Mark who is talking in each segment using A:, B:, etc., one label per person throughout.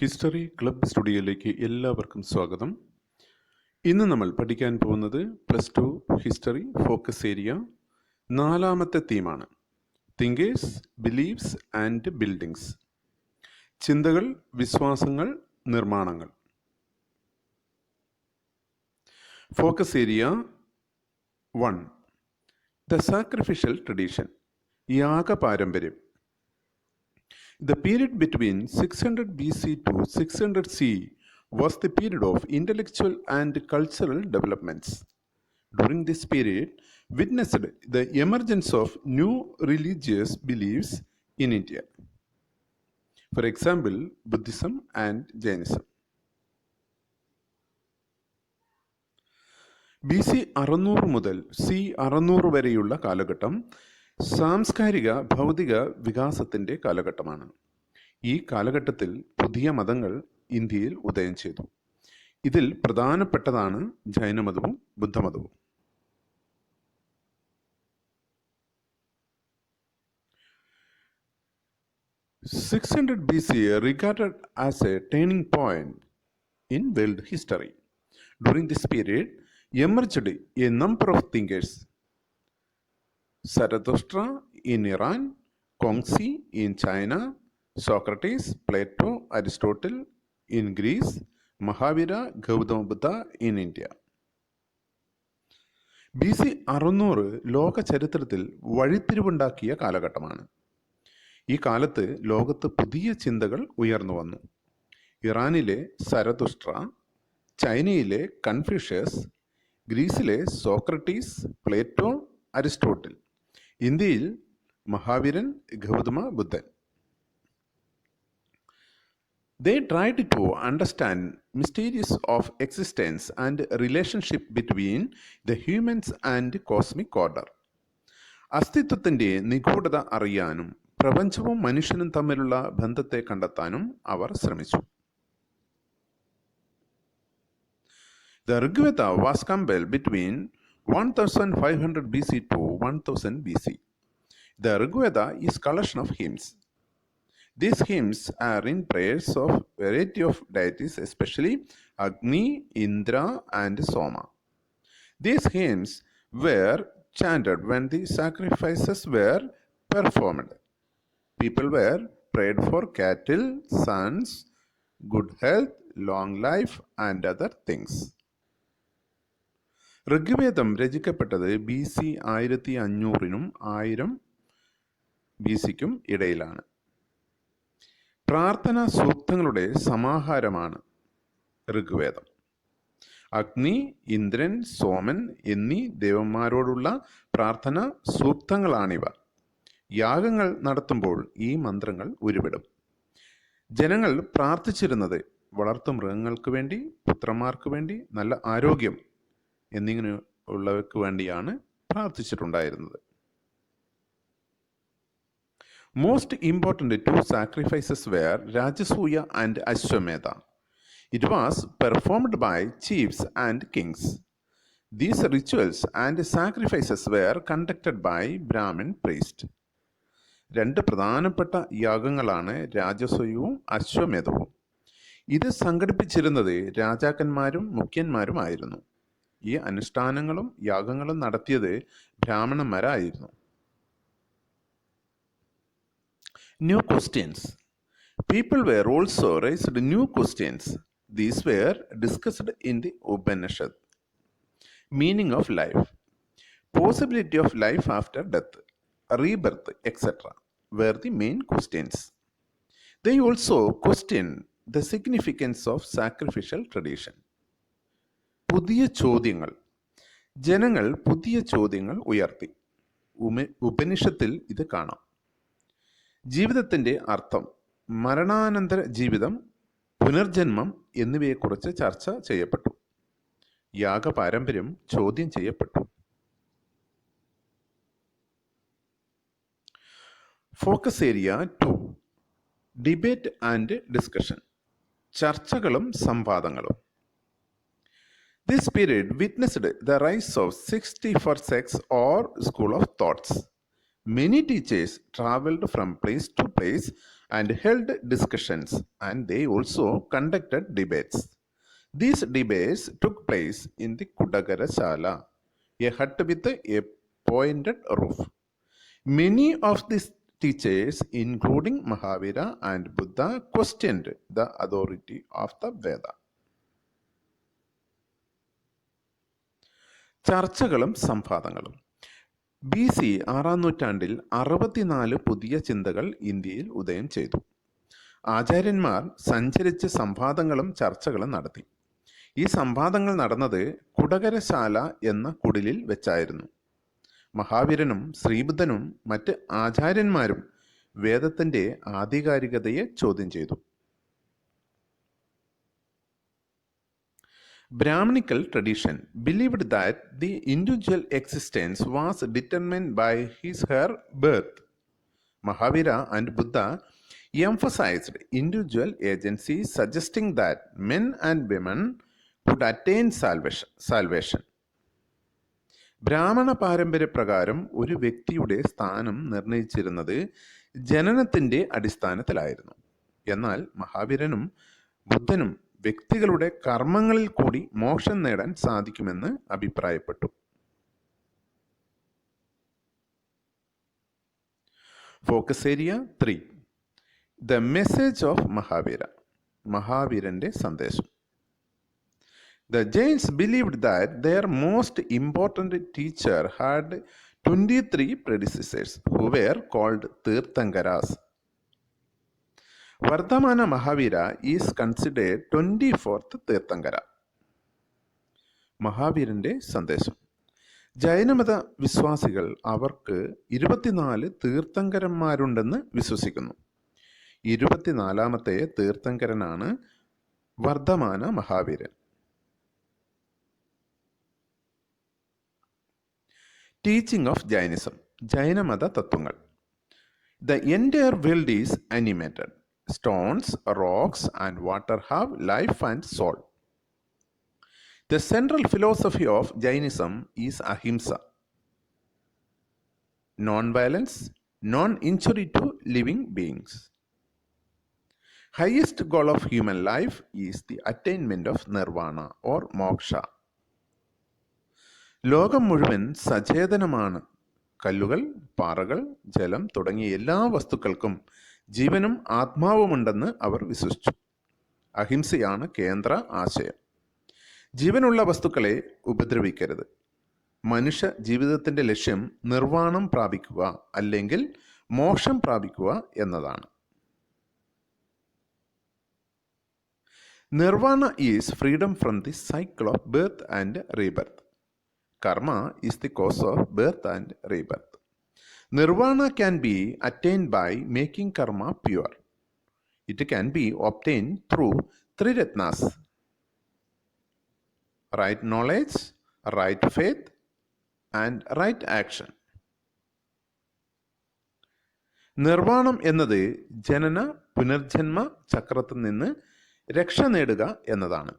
A: History club സ്റ്റുഡിയോയിലേക്ക് എല്ലാവർക്കും സ്വാഗതം. ഇന്ന് നമ്മൾ പഠിക്കാൻ പോകുന്നത് +2 ഹിസ്റ്ററി ഫോക്കസ് ഏരിയ 4ാമത്തെ തീമാണ് തിങ്കേഴ്സ്, ബിലീഫ്സ് ആൻഡ് ബിൽഡിങ്സ്. ചിന്തകൾ, വിശ്വാസങ്ങൾ, നിർമ്മാണങ്ങൾ. Focus area 1. The sacrificial tradition, യാഗ പാരമ്പര്യം. The period between 600 BC to 600 CE was the period of intellectual and cultural developments. During this period, witnessed the emergence of new religious beliefs in India. For example, Buddhism and Jainism. BC 600 മുതൽ CE 600 വരെയുള്ള കാലഘട്ടം സാംസ്കാരിക ഭൗതിക വികാസത്തിൻ്റെ കാലഘട്ടമാണ്. ഈ കാലഘട്ടത്തിൽ പുതിയ മതങ്ങൾ ഇന്ത്യയിൽ ഉദയം ചെയ്തു. ഇതിൽ പ്രധാനപ്പെട്ടതാണ് ജൈനമതവും ബുദ്ധമതവും. (600 BC regarded as a turning point in world history. During this period emerged a number of thinkers. Zarathustra in Iran, Kongzi in China, Socrates, Plato, Aristotle in Greece, Mahavira, Gautama Buddha in India. BC 600 ലോക ചരിത്രത്തിൽ വഴിത്തിരിവുണ്ടാക്കിയ കാലഘട്ടമാണ്. ഈ കാലത്ത് ലോകത്ത് പുതിയ ചിന്തകൾ ഉയർന്നു വന്നു. ഇറാനിലെ സരതുഷ്ട്ര, ചൈനയിലെ കൺഫ്യൂഷ്യസ്, ഗ്രീസിലെ സോക്രട്ടീസ്, പ്ലേറ്റോ, അരിസ്റ്റോട്ടിൽ, ഇന്ത്യയിൽ മഹാവീരൻ, ഗൗതമ ബുദ്ധൻ. They tried to understand mysteries of existence and relationship between the humans and cosmic order. അസ്തിത്വത്തിൻ്റെ നിഗൂഢത അറിയാനും പ്രപഞ്ചവും മനുഷ്യനും തമ്മിലുള്ള ബന്ധത്തെ കണ്ടെത്താനും അവർ ശ്രമിച്ചു. The Rigveda was compiled between 1500 BC to 1000 BC. The Rigveda is a collection of hymns. These hymns are in praise of variety of deities, especially Agni, Indra, and Soma. These hymns were chanted when the sacrifices were performed. People were prayed for cattle, sons, good health, long life, and other things. Rigveda രചിക്കപ്പെട്ടത് BC 1500നും 1000 BCക്കും ഇടയിലാണ്. പ്രാർത്ഥനാ സൂക്തങ്ങളുടെ സമാഹാരമാണ് ഋഗ്വേദം. അഗ്നി, ഇന്ദ്രൻ, സോമൻ എന്നീ ദേവന്മാരോടുള്ള പ്രാർത്ഥനാ സൂക്തങ്ങളാണിവ. യാഗങ്ങൾ നടത്തുമ്പോൾ ഈ മന്ത്രങ്ങൾ ഉരുവിടും. ജനങ്ങൾ പ്രാർത്ഥിച്ചിരുന്നത് വളർത്തുമൃഗങ്ങൾക്ക് വേണ്ടി, പുത്രന്മാർക്ക് വേണ്ടി, നല്ല ആരോഗ്യം എന്നിങ്ങനെയുള്ളവയ്ക്ക് വേണ്ടിയാണ് പ്രാർത്ഥിച്ചിട്ടുണ്ടായിരുന്നത്. Most important two sacrifices were Rajasuya and Ashwamedha. It was performed by chiefs and kings. These rituals and sacrifices were conducted by Brahmin priests. 2 പ്രധാനപ്പെട്ട യാഗങ്ങളാണ് രാജസൂയവും അശ്വമേധവും. ഇത് സംഘടിപ്പിച്ചിരുന്നത് രാജാക്കന്മാരും മുഖ്യന്മാരുമായിരുന്നു. ഈ അനുഷ്ഠാനങ്ങളും യാഗങ്ങളും നടത്തിയത് ബ്രാഹ്മണന്മാരായിരുന്നു. New questions. People were also raised new questions. These were discussed in the Upanishad. Meaning of life, possibility of life after death, rebirth, etc. were the main questions. They also questioned the significance of sacrificial tradition. പുതിയ ചോദ്യങ്ങൾ. ജനങ്ങൾ പുതിയ ചോദ്യങ്ങൾ ഉയർത്തി. ഉപനിഷത്തിൽ ഇത് കാണാം. ജീവിതത്തിൻ്റെ അർത്ഥം, മരണാനന്തര ജീവിതം, പുനർജന്മം എന്നിവയെക്കുറിച്ച് ചർച്ച ചെയ്യപ്പെട്ടു. യാഗപാരമ്പര്യം ചോദ്യം ചെയ്യപ്പെട്ടു. Focus area 2. Debate and discussion, ചർച്ചകളും സംവാദങ്ങളും. This period witnessed the rise of 64 sects or school of thoughts. Many teachers traveled from place to place and held discussions, and they also conducted debates. These debates took place in the Kudagara Shala, a hut with a pointed roof. Many of these teachers, including Mahavira and Buddha, questioned the authority of the Veda. ചർച്ചകളും സംവാദങ്ങളും. BC 6-ാം നൂറ്റാണ്ടിൽ 64 പുതിയ ചിന്തകൾ ഇന്ത്യയിൽ ഉദയം ചെയ്തു. ആചാര്യന്മാർ സഞ്ചരിച്ച് സംവാദങ്ങളും ചർച്ചകളും നടത്തി. ഈ സംവാദങ്ങൾ നടന്നത് കുടകരശാല എന്ന കുടിലിൽ വെച്ചായിരുന്നു. മഹാവീരനും ശ്രീബുദ്ധനും മറ്റ് ആചാര്യന്മാരും വേദത്തിന്റെ ആധികാരികതയെ ചോദ്യം ചെയ്തു. Brahminical tradition believed that the individual existence was determined by his/her birth. Mahavira and Buddha emphasized individual agency, suggesting that men and women could attain salvation. ബ്രാഹ്മണ പാരമ്പര്യപ്രകാരം ഒരു വ്യക്തിയുടെ സ്ഥാനം നിർണയിച്ചിരുന്നത് ജനനത്തിന്റെ അടിസ്ഥാനത്തിലായിരുന്നു. എന്നാൽ മഹാവീരനും ബുദ്ധനും വ്യക്തികളുടെ കർമ്മങ്ങളിൽ കൂടി മോക്ഷം നേടാൻ സാധിക്കുമെന്ന് അഭിപ്രായപ്പെട്ടു. Focus area 3. The message of Mahavira. മഹാവീരന്റെ സന്ദേശം. The Jains believed that their most important teacher had 23 predecessors who were called Tirthankaras. Vardhamana Mahavira is considered 24th Tirthankara. മഹാവീരന്റെ സന്ദേശം. ജൈനമത വിശ്വാസികൾ അവർക്ക് 24 തീർത്ഥങ്കരന്മാരുണ്ടെന്ന് വിശ്വസിക്കുന്നു. 24ാമത്തെ തീർത്ഥങ്കരനാണ് വർദ്ധമാന മഹാവീരൻ. Teaching of Jainism. ജൈനമത തത്വങ്ങൾ. The entire world is animated. Stones, rocks, and water have life and soul. The central philosophy of Jainism is ahimsa. Non-violence, non-injury to living beings. Highest goal of human life is the attainment of nirvana or moksha. ലോകം മുഴുവൻ സചേതനമാണ്. കല്ലുകൾ, പാറകൾ, ജലം തുടങ്ങിയ എല്ലാ വസ്തുക്കൾക്കും ജീവനും ആത്മാവുമുണ്ടെന്ന് അവർ വിശ്വസിച്ചു. അഹിംസയാണ് കേന്ദ്ര ആശയം. ജീവനുള്ള വസ്തുക്കളെ ഉപദ്രവിക്കരുത്. മനുഷ്യ ജീവിതത്തിന്റെ ലക്ഷ്യം നിർവ്വാണം പ്രാപിക്കുക അല്ലെങ്കിൽ മോക്ഷം പ്രാപിക്കുക എന്നതാണ്. Nirvana is freedom from the cycle of birth and rebirth. Karma is the cause of birth and rebirth. Nirvana can be attained by making karma pure. It can be obtained through three ratnas: right knowledge, right faith, and right action. നിർവ്വാണം എന്നത് ജനന പുനർജന്മ ചക്രത്തിൽ നിന്ന് രക്ഷ നേടുക എന്നതാണ്.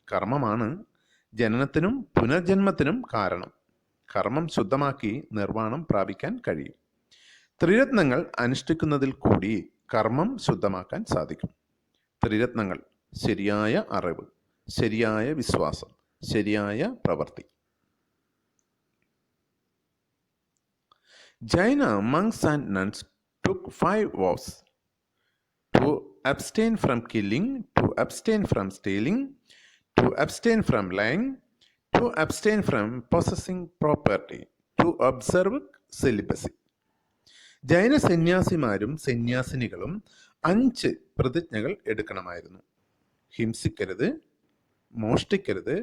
A: കർമ്മമാണ് ജനനത്തിനും പുനർജന്മത്തിനും കാരണം. കർമ്മം ശുദ്ധമാക്കി നിർവ്വാണം പ്രാപിക്കാൻ കഴിയും. ത്രിരത്നങ്ങൾ അനുഷ്ഠിക്കുന്നതിൽ കൂടി കർമ്മം ശുദ്ധമാക്കാൻ സാധിക്കും. ത്രിരത്നങ്ങൾ: ശരിയായ അറിവ്, ശരിയായ വിശ്വാസം, ശരിയായ പ്രവൃത്തി. Jaina monks and nuns took 5 vows: to abstain from killing, to abstain from stealing, to abstain from lying, to abstain from possessing property, to observe celibacy. ജൈന സന്യാസിമാരും സന്യാസിനികളും 5 പ്രതിജ്ഞകൾ എടുക്കണമായിരുന്നു. ഹിംസിക്കരുത്, മോഷ്ടിക്കരുത്,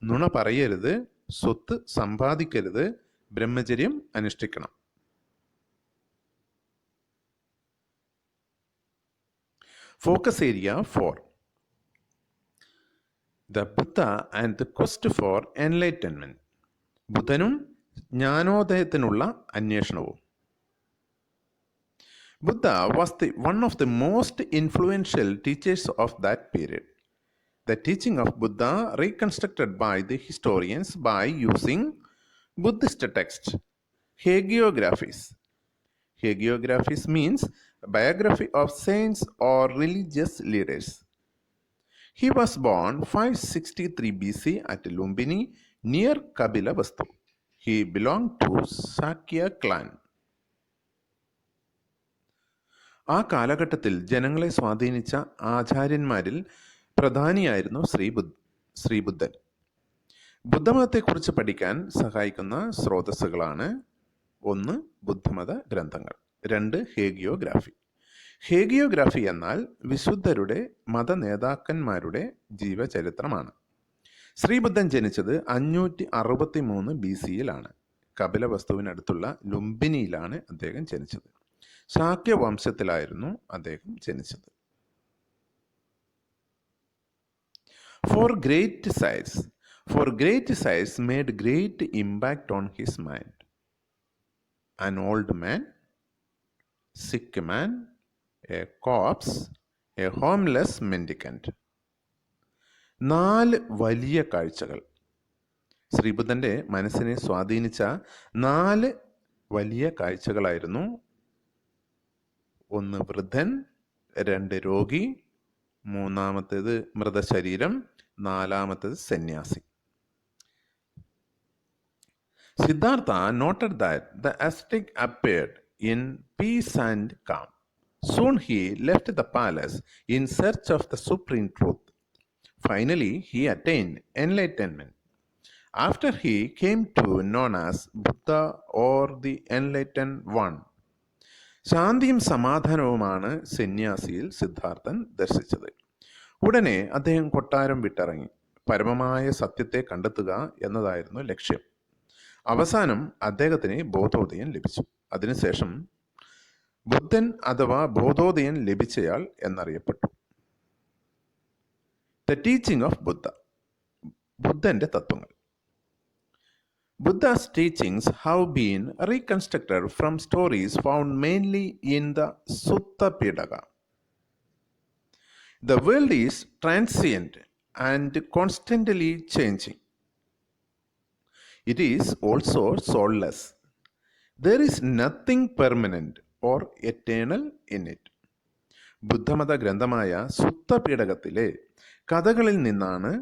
A: നുണ പറയരുത്, സ്വത്ത് സമ്പാദിക്കരുത്, ബ്രഹ്മചര്യം അനുഷ്ഠിക്കണം. Focus area 4. The Buddha and the quest for enlightenment. ബുദ്ധനും ജ്ഞാനോദയത്തിനുള്ള അന്വേഷണവും. Buddha was one of the most influential teachers of that period. The teaching of Buddha reconstructed by the historians by using Buddhist texts, hagiographies. Hagiographies means biography of saints or religious leaders. He was born 563 BC at Lumbini near Kabilavastu. He belonged to Sakya clan. ആ കാലഘട്ടത്തിൽ ജനങ്ങളെ സ്വാധീനിച്ച ആചാര്യന്മാരിൽ പ്രധാനിയായിരുന്നു ശ്രീബുദ്ധൻ. ബുദ്ധമതത്തെക്കുറിച്ച് പഠിക്കാൻ സഹായിക്കുന്ന സ്രോതസ്സുകളാണ്: 1. ബുദ്ധമത ഗ്രന്ഥങ്ങൾ. 2. ഹേഗിയോഗ്രാഫി. ഹേഗിയോഗ്രാഫി എന്നാൽ വിശുദ്ധരുടെ മതനേതാക്കന്മാരുടെ ജീവചരിത്രമാണ്. ശ്രീബുദ്ധൻ ജനിച്ചത് 563 BC-യിലാണ്. കപിലവസ്തുവിനടുത്തുള്ള ലുംബിനിയിലാണ് അദ്ദേഹം ജനിച്ചത്. ശാക്യ വംശത്തിലായിരുന്നു അദ്ദേഹം ജനിച്ചത്. For great size made great impact on his mind. An old man, sick man, a corpse, a homeless mendicant. 4 വലിയ കാഴ്ചകൾ. ശ്രീബുദ്ധൻ്റെ മനസ്സിനെ സ്വാധീനിച്ച 4 വലിയ കാഴ്ചകളായിരുന്നു: 1. വൃദ്ധൻ, 2. രോഗി, 3. മൃതശരീരം, 4. സന്യാസി. Siddhartha noted that the ascetic appeared in peace and calm. Soon he left the palace in search of the supreme truth. Finally, he attained enlightenment. After he came to known as Buddha or the Enlightened One. ശാന്തിയും സമാധാനവുമാണ് സന്യാസിയിൽ സിദ്ധാർത്ഥൻ ദർശിച്ചത്. ഉടനെ അദ്ദേഹം കൊട്ടാരം വിട്ടിറങ്ങി. പരമമായ സത്യത്തെ കണ്ടെത്തുക എന്നതായിരുന്നു ലക്ഷ്യം. അവസാനം അദ്ദേഹത്തിന് ബോധോദയം ലഭിച്ചു. അതിനുശേഷം ബുദ്ധൻ അഥവാ ബോധോദയം ലഭിച്ചയാൾ എന്നറിയപ്പെട്ടു. ദ ടീച്ചിങ് ഓഫ് ബുദ്ധ. ബുദ്ധന്റെ തത്വങ്ങൾ. Buddha's teachings have been reconstructed from stories found mainly in the Sutta Pitaka. The world is transient and constantly changing. It is also soulless. There is nothing permanent or eternal in it. ബുദ്ധമത ഗ്രന്ഥമായ സുത്തപീഠകത്തിലെ കഥകളിൽ നിന്നാണ്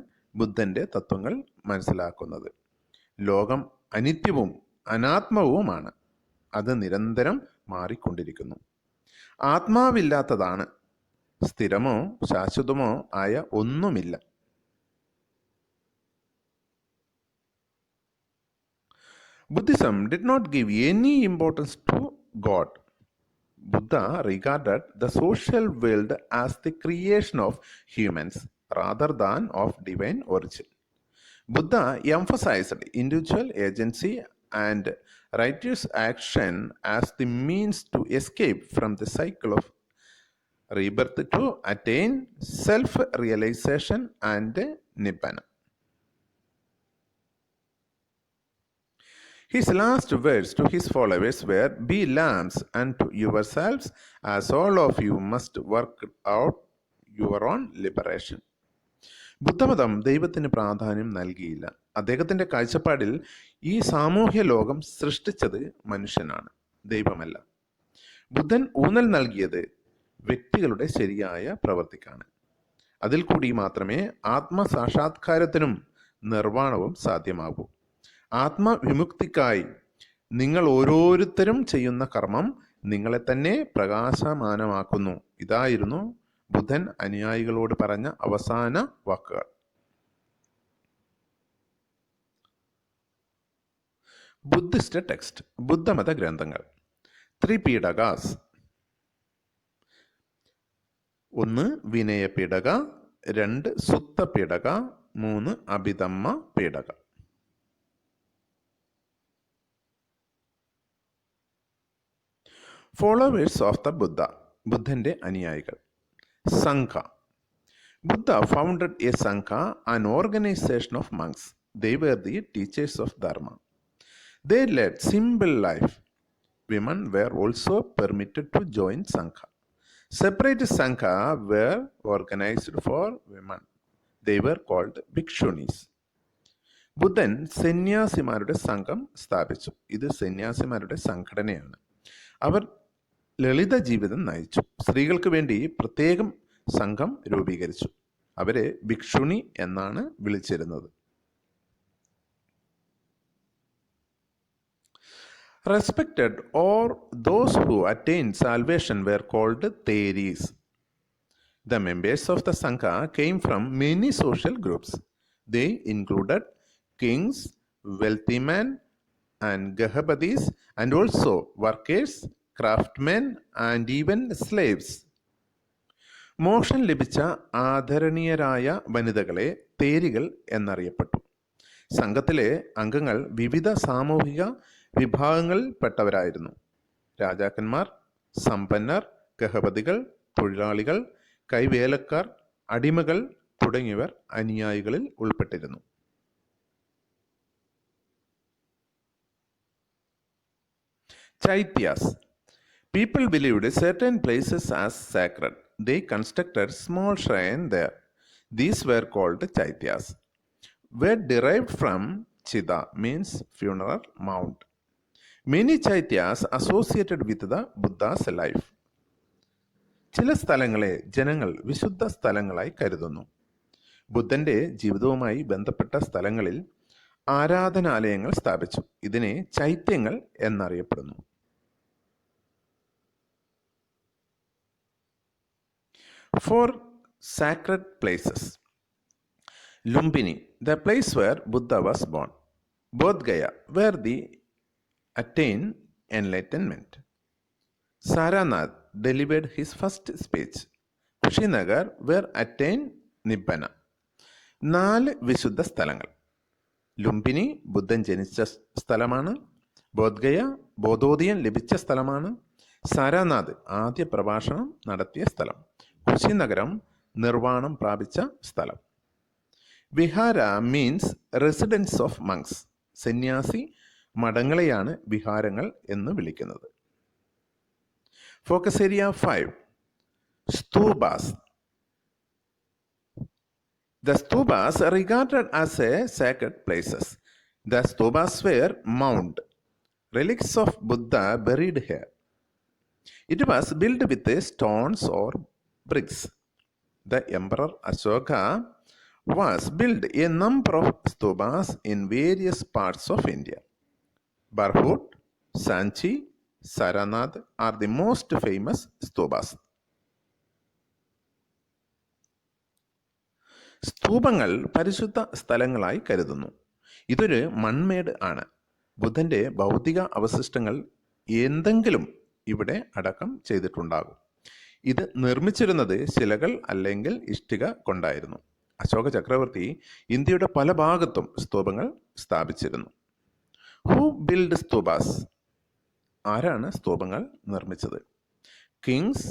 A: ബുദ്ധന്റെ തത്വങ്ങൾ മനസ്സിലാക്കുന്നത്. ലോകം അനിത്യവും അനാത്മവുമാണ്. അത് നിരന്തരം മാറിക്കൊണ്ടിരിക്കുന്നു. ആത്മാവില്ലാത്തതാണ്. സ്ഥിരമോ ശാശ്വതമോ ആയ ഒന്നുമില്ല. Buddhism did not give any importance to God. Buddha regarded the social world as the creation of humans rather than of divine origin. Buddha emphasized individual agency and righteous action as the means to escape from the cycle of rebirth to attain self-realization and nibbana. His last words to his followers were, "Be lambs unto yourselves, as all of you must work out your own liberation." ബുദ്ധമതം ദൈവത്തിന് പ്രാധാന്യം നൽകിയില്ല. അദ്ദേഹത്തിൻ്റെ കാഴ്ചപ്പാടിൽ ഈ സാമൂഹ്യ ലോകം സൃഷ്ടിച്ചത് മനുഷ്യനാണ്, ദൈവമല്ല. ബുദ്ധൻ ഊന്നൽ നൽകിയത് വ്യക്തികളുടെ ശരിയായ പ്രവൃത്തിക്കാണ്. അതിൽ കൂടി മാത്രമേ ആത്മസാക്ഷാത്കാരത്തിനും നിർവ്വാണവും സാധ്യമാകൂ. ആത്മവിമുക്തിക്കായി നിങ്ങൾ ഓരോരുത്തരും ചെയ്യുന്ന കർമ്മം നിങ്ങളെ തന്നെ പ്രകാശമാനമാക്കുന്നു. ഇതായിരുന്നു ബുദ്ധൻ അനുയായികളോട് പറഞ്ഞ അവസാന വാക്കുകൾ. Buddhist text. ബുദ്ധമത ഗ്രന്ഥങ്ങൾ. ത്രിപീഠകാസ്. 1. വിനയപീഠക, 2. സുത്തപീഠക, 3. അഭിധമ്മ പീഠക. ഫോളോവേഴ്സ് ഓഫ് ദ ബുദ്ധ. ബുദ്ധന്റെ അനുയായികൾ. സംഘ. Buddha founded a Sangha, an organization of monks. They were the teachers of Dharma. They led simple life. Women were also permitted to join Sangha. Separate Sangha were organized for women. They were called Bhikshunis. ബുദ്ധൻ സന്യാസിമാരുടെ സംഘം സ്ഥാപിച്ചു. ഇത് സന്യാസിമാരുടെ സംഘടനയാണ്. അവർ ലളിത ജീവിതം നയിച്ചു. സ്ത്രീകൾക്ക് വേണ്ടി പ്രത്യേകം സംഘം രൂപീകരിച്ചു. അവരെ ഭിക്ഷുണി എന്നാണ് വിളിച്ചിരുന്നത്. Respected or those who attained salvation were called Teris. The members of the Sangha came from many social groups. They included kings, wealthy men, and Gahapadis, and also workers, craftsmen, and even slaves. മോക്ഷം ലഭിച്ച ആദരണീയരായ വനിതകളെ തേരികൾ എന്നറിയപ്പെട്ടു. സംഘത്തിലെ അംഗങ്ങൾ വിവിധ സാമൂഹിക വിഭാഗങ്ങളിൽപ്പെട്ടവരായിരുന്നു. രാജാക്കന്മാർ, സമ്പന്നർ, ഗഹപതികൾ, തൊഴിലാളികൾ, കൈവേലക്കാർ, അടിമകൾ തുടങ്ങിയവർ അനുയായികളിൽ ഉൾപ്പെട്ടിരുന്നു. Chaityas. People believed certain places as sacred. They constructed small shrines there. These were called chaityas. Were derived from chida, means funeral mound. Many chaityas associated with the Buddha's life. ചില സ്ഥലങ്ങളെ ജനങ്ങൾ വിശുദ്ധ സ്ഥലങ്ങളായി കരുതുന്നു. ബുദ്ധന്റെ ജീവിതവുമായി ബന്ധപ്പെട്ട സ്ഥലങ്ങളിൽ ആരാധനാലയങ്ങൾ സ്ഥാപിച്ചു. ഇതിനെ ചൈത്യങ്ങൾ എന്നറിയപ്പെടുന്നു. For sacred places. Lumbini, the place where Buddha was born. Bodh Gaya, where they attained enlightenment. Saranath delivered his first speech. Kushinagar, where attained Nibbana. 4 വിശുദ്ധ സ്ഥലങ്ങൾ. ലുംബിനി ബുദ്ധൻ ജനിച്ച സ്ഥലമാണ്. ബോധ്ഗയ ബോധോദയം ലഭിച്ച സ്ഥലമാണ്. സാരാനാഥ് ആദ്യ പ്രഭാഷണം നടത്തിയ സ്ഥലം. കുശിനഗരം നിർവാണം പ്രാപിച്ച സ്ഥലം. വിഹാര മീൻസ് റെസിഡൻസ് ഓഫ് മങ്സ്. സന്യാസി മഠങ്ങളെയാണ് വിഹാരങ്ങൾ എന്ന് വിളിക്കുന്നത്. Focus area 5. സ്തൂപാസ്. The stupas are regarded as a sacred places. The stupas were mound, relics of Buddha buried here. It was built with stones or bricks. The Emperor Ashoka was built a number of stupas in various parts of India. Barhut, Sanchi, Saranath are the most famous stupas. സ്തൂപങ്ങൾ പരിശുദ്ധ സ്ഥലങ്ങളായി കരുതുന്നു. ഇതൊരു മൺമേട് ആണ്. ബുദ്ധന്റെ ഭൗതിക അവശിഷ്ടങ്ങൾ എന്തെങ്കിലും ഇവിടെ അടക്കം ചെയ്തിട്ടുണ്ടാകും. ഇത് നിർമ്മിച്ചിരുന്നത് ശിലകൾ അല്ലെങ്കിൽ ഇഷ്ടിക കൊണ്ടായിരുന്നു. അശോക ചക്രവർത്തി ഇന്ത്യയുടെ പല ഭാഗത്തും സ്തൂപങ്ങൾ സ്ഥാപിച്ചിരുന്നു. Who build stupas? ആരാണ് സ്തൂപങ്ങൾ നിർമ്മിച്ചത്? Kings,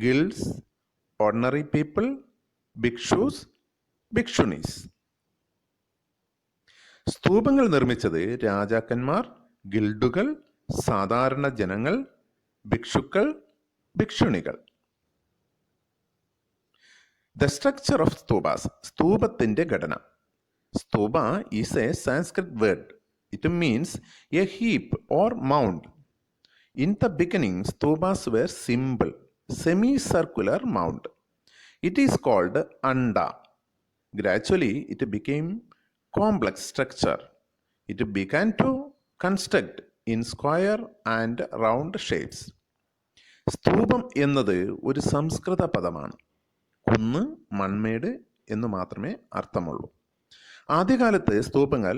A: guilds, ordinary people, bhikshus, bhikshunis. സ്തൂപങ്ങൾ നിർമ്മിച്ചത് രാജാക്കന്മാർ, ഗിൽഡുകൾ, സാധാരണ ജനങ്ങൾ, ഭിക്ഷുക്കൾ, ഭിക്ഷുണികൾ. The structure of stupas. സ്തൂപത്തിന്റെ ഘടന. Stupa is a Sanskrit word. It means a heap or mound. In the beginning stupas were simple semicircular mound. It is called anda. Gradually, it became complex structure. It began to construct in square and round shapes. സ്തൂപം എന്നത് ഒരു സംസ്കൃത പദമാണ്. കുന്ന്, മൺമേട് എന്ന് മാത്രമേ അർത്ഥമുള്ളൂ. ആദ്യകാലത്ത് സ്തൂപങ്ങൾ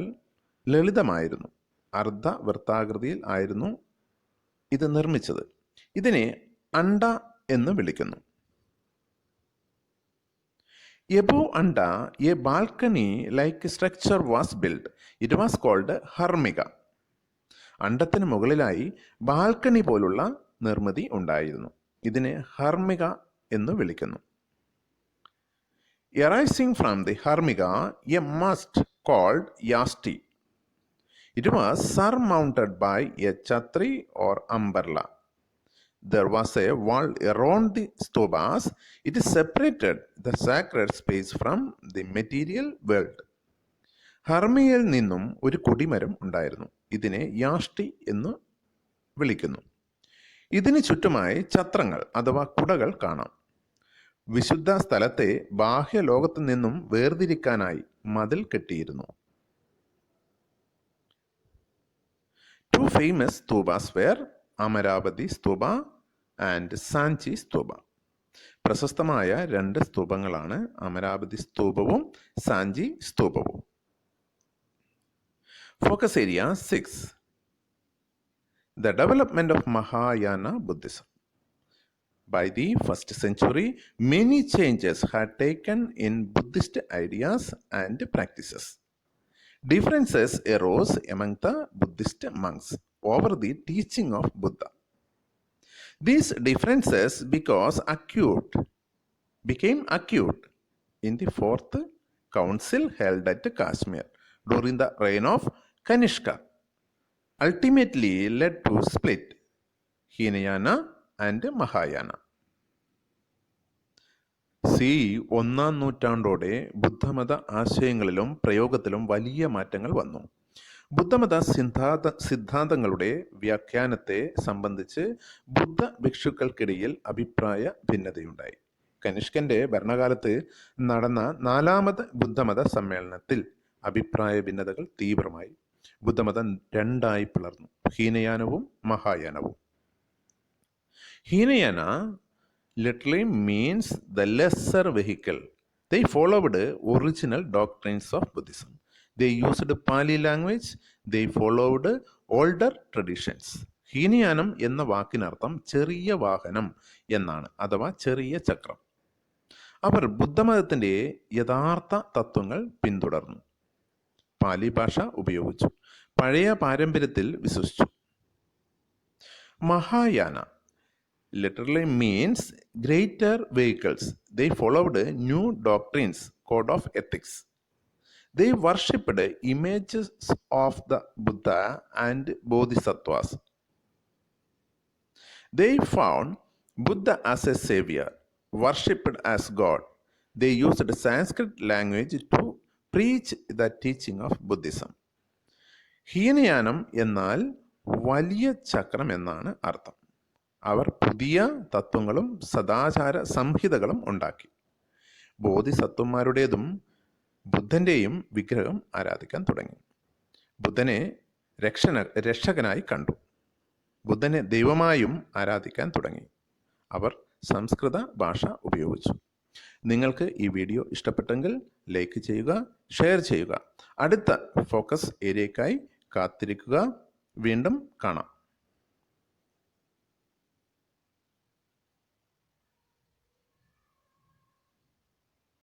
A: ലളിതമായിരുന്നു. അർദ്ധവൃത്താകൃതിയിൽ ആയിരുന്നു ഇത് നിർമ്മിച്ചത്. ഇതിനെ അണ്ട എന്ന് വിളിക്കുന്നു. Above anda, a balcony-like structure was built. It was called harmiga. അണ്ടത്തിന് മുകളിലായി ബാൽക്കണി പോലുള്ള നിർമ്മിതി ഉണ്ടായിരുന്നു. ഇതിനെ ഹർമിക എന്ന് വിളിക്കുന്നു. Arising from the harmiga, a mast called yasti. It was surmounted by a chhatri or umbrella. There was a wall around the stupas. It separated the sacred space from the material world. ഹർമിയയിൽ നിന്നും ഒരു കൊടിമരം ഉണ്ടായിരുന്നു. ഇതിനെ യാഷ്ടി എന്ന് വിളിക്കുന്നു. ഇതിന് ചുറ്റുമായി ഛത്രങ്ങൾ അഥവാ കുടകൾ കാണാം. വിശുദ്ധ സ്ഥലത്തെ ബാഹ്യ ലോകത്തു നിന്നും വേർതിരിക്കാനായി മതിൽ കെട്ടിയിരുന്നു. Two famous stupas were Amaravati stupa and Sanchi stupa. പ്രശസ്തമായ രണ്ട് സ്തൂപങ്ങളാണ് അമരാവതി സ്തൂപവും സാഞ്ചി സ്തൂപവും. Focus area 6. The development of Mahayana Buddhism. By the 1st century, many changes had taken in Buddhist ideas and practices. Differences arose among the Buddhist monks over the teaching of Buddha. These differences became acute in the 4th council held at Kashmir during the reign of Kanishka, ultimately led to split Hinayana and Mahayana. C 1-ാം നൂറ്റാണ്ടോടെ ബുദ്ധമത ആശയങ്ങളിലും പ്രയോഗത്തിലും വലിയ മാറ്റങ്ങൾ വന്നു. ബുദ്ധമത സിദ്ധാന്തങ്ങളുടെ വ്യാഖ്യാനത്തെ സംബന്ധിച്ച് ബുദ്ധ ഭിക്ഷുക്കൾക്കിടയിൽ അഭിപ്രായ ഭിന്നതയുണ്ടായി. കനിഷ്കന്റെ ഭരണകാലത്ത് നടന്ന 4ാമത് ബുദ്ധമത സമ്മേളനത്തിൽ അഭിപ്രായ ഭിന്നതകൾ തീവ്രമായി. ബുദ്ധമതം രണ്ടായി പിളർന്നു, ഹീനയാനവും മഹായാനവും. Hinayana literally means the lesser vehicle. They followed original doctrines of Buddhism. They used Pali language. They followed older traditions. ഹീനയാനം എന്ന വാക്കിനർത്ഥം ചെറിയ വാഹനം എന്നാണ്, അഥവാ ചെറിയ ചക്രം. അവർ ബുദ്ധമതത്തിൻ്റെ യഥാർത്ഥ തത്വങ്ങൾ പിന്തുടർന്നു, പാലി ഭാഷ ഉപയോഗിച്ചു, പഴയ പാരമ്പര്യത്തിൽ വിശ്വസിച്ചു. Mahayana literally means greater vehicles. They followed new doctrines, code of ethics. They worshipped images of the Buddha and Bodhisattvas. They found Buddha as a savior, worshipped as God. They used Sanskrit language to preach the teaching of Buddhism. ഹീനയാനം എന്നാൽ വലിയ ചക്രം എന്നാണ് അർത്ഥം. അവർ പുതിയ തത്വങ്ങളും സദാചാര സംഹിതകളും ഉണ്ടാക്കി. ബോധിസത്വന്മാരുടേതും ബുദ്ധൻ്റെയും വിഗ്രഹം ആരാധിക്കാൻ തുടങ്ങി. ബുദ്ധനെ രക്ഷകനായി കണ്ടു. ബുദ്ധനെ ദൈവമായും ആരാധിക്കാൻ തുടങ്ങി. അവർ സംസ്കൃത ഭാഷ ഉപയോഗിച്ചു. നിങ്ങൾക്ക് ഈ വീഡിയോ ഇഷ്ടപ്പെട്ടെങ്കിൽ ലൈക്ക് ചെയ്യുക, ഷെയർ ചെയ്യുക. അടുത്ത ഫോക്കസ് ഏരിയയ്ക്കായി കാത്തിരിക്കുക. വീണ്ടും കാണാം.